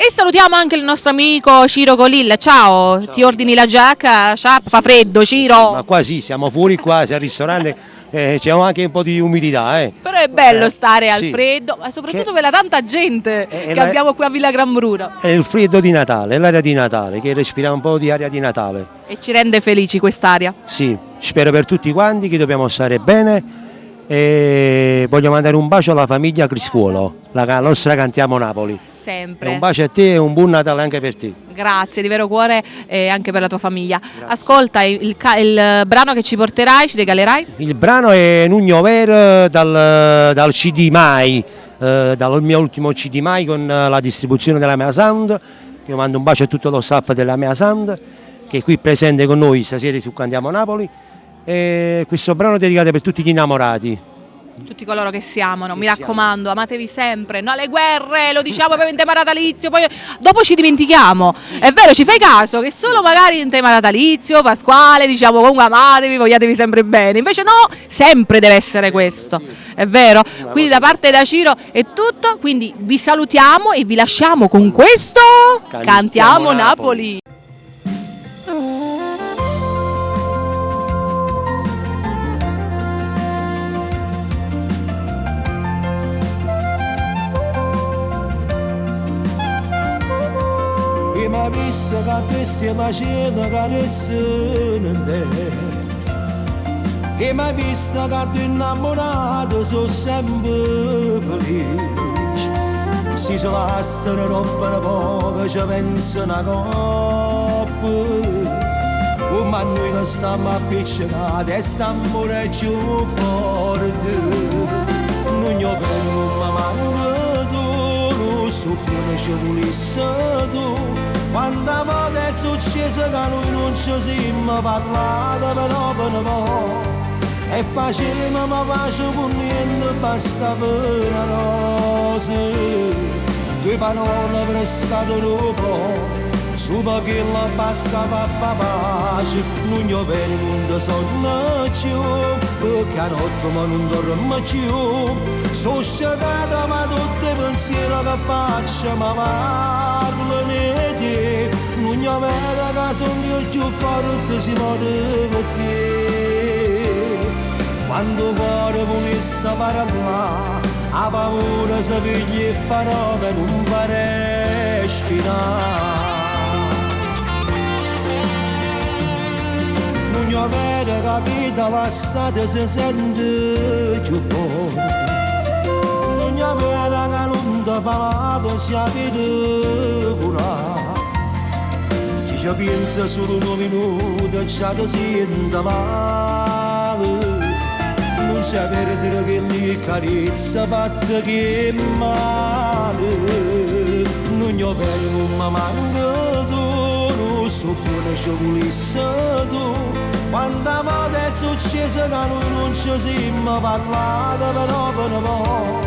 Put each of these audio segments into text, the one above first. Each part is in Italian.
E salutiamo anche il nostro amico Ciro Colilla. Ciao, ti ordini la giacca? Sharp, fa freddo, Ciro? Ma qua sì, siamo fuori qua, siamo al ristorante, c'è anche un po' di umidità. Però è bello stare al sì. freddo, ma soprattutto per la tanta gente che la- abbiamo qui a Villa Gran Bruna. È il freddo di Natale, è l'aria di Natale, che respiriamo un po' di aria di Natale. E ci rende felici quest'aria. Sì, spero per tutti quanti che dobbiamo stare bene e voglio mandare un bacio alla famiglia Criscuolo, la nostra Cantiamo Napoli. E Sempre. un bacio a te e un buon Natale anche per te. Grazie di vero cuore anche per la tua famiglia. Ascolta, il brano che ci porterai, ci regalerai? Il brano è Nugno Ver dal CD Mai, dal mio ultimo CD Mai con la distribuzione della Mea Sound. Io mando un bacio a tutto lo staff della Mea Sound che è qui presente con noi stasera su Cantiamo Napoli. E questo brano è dedicato per tutti gli innamorati. Tutti coloro che si amano, mi raccomando, amatevi sempre, no alle guerre, lo diciamo per in tema natalizio, poi dopo ci dimentichiamo. È vero, ci fai caso che solo magari in tema natalizio, pasquale, diciamo comunque amatevi, vogliatevi sempre bene, invece no, sempre deve essere questo, è vero? Quindi da parte da Ciro è tutto, quindi vi salutiamo e vi lasciamo con questo Cantiamo Napoli. E mi visto che questi facendo carezze in te. E mi visto che tu innamorato sono sempre felice. Si ci lasciano roba poco, ci pensa una coppa. Ma noi non stiamo appiccicati e stiamo pure più forte. Non io per non mi manca tu, non so più ci volesse tu. Quanta volta è successo che noi non ci siamo parlati però per un po'. E facevamo ma pace con niente, basta per una rosa. Due parole prestate un po'. Solo che la passava a pace, non io per il mondo sono più, perché a notte ma non dormo più. Sono sciagata ma tutti i pensieri che faccio mi parlano di te. Non io vedo che sono più forte si muore per te. Quando il cuore volesse parlare, a paura si piglia e parole non fa respirare. Non io vedo capito la strada si sente più forte. Non io vedo che non ti parlato si avete curato. Se ci pensa solo un minuto già ti sente male. Non si perdere che li carezza fatta che male. Non io vedo non mi manca tu, non so buona ci volesse tu. Quanta volta è successo che noi non ci siamo parlati però per un po'.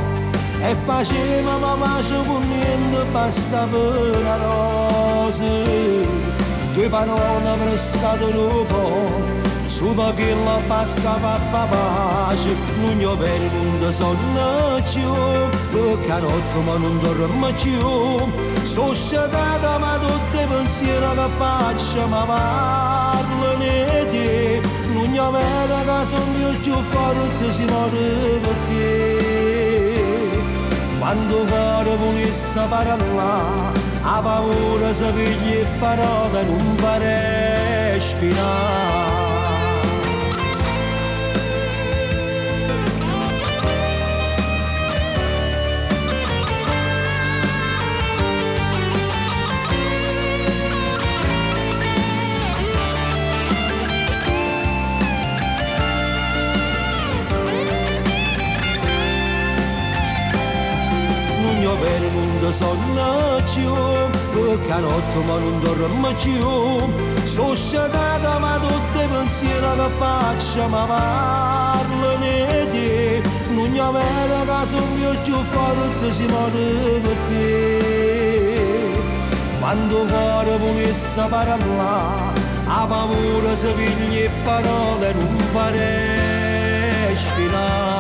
E facevamo pace con niente, basta per una rosa. Due parole prestate un po'. Solo che la passava a pace, non io per il mondo sono più, perché a notte ma non dormo più. Sono sciagata ma tutti i pensieri che faccio mi parlano di te. Non io vedo che sono più forte si muore per te. Quando il cuore volesse parlare, a paura si piglia e parole non fa respirare. Per il mondo sono più, perché a notte ma non dormo più. Sono sciagata ma tutti i pensieri che faccio mi parlano di te. Non io vedo che sono più forte si muore per te. Quando il cuore volesse parlare, a paura si piglia e parole non fa respirare.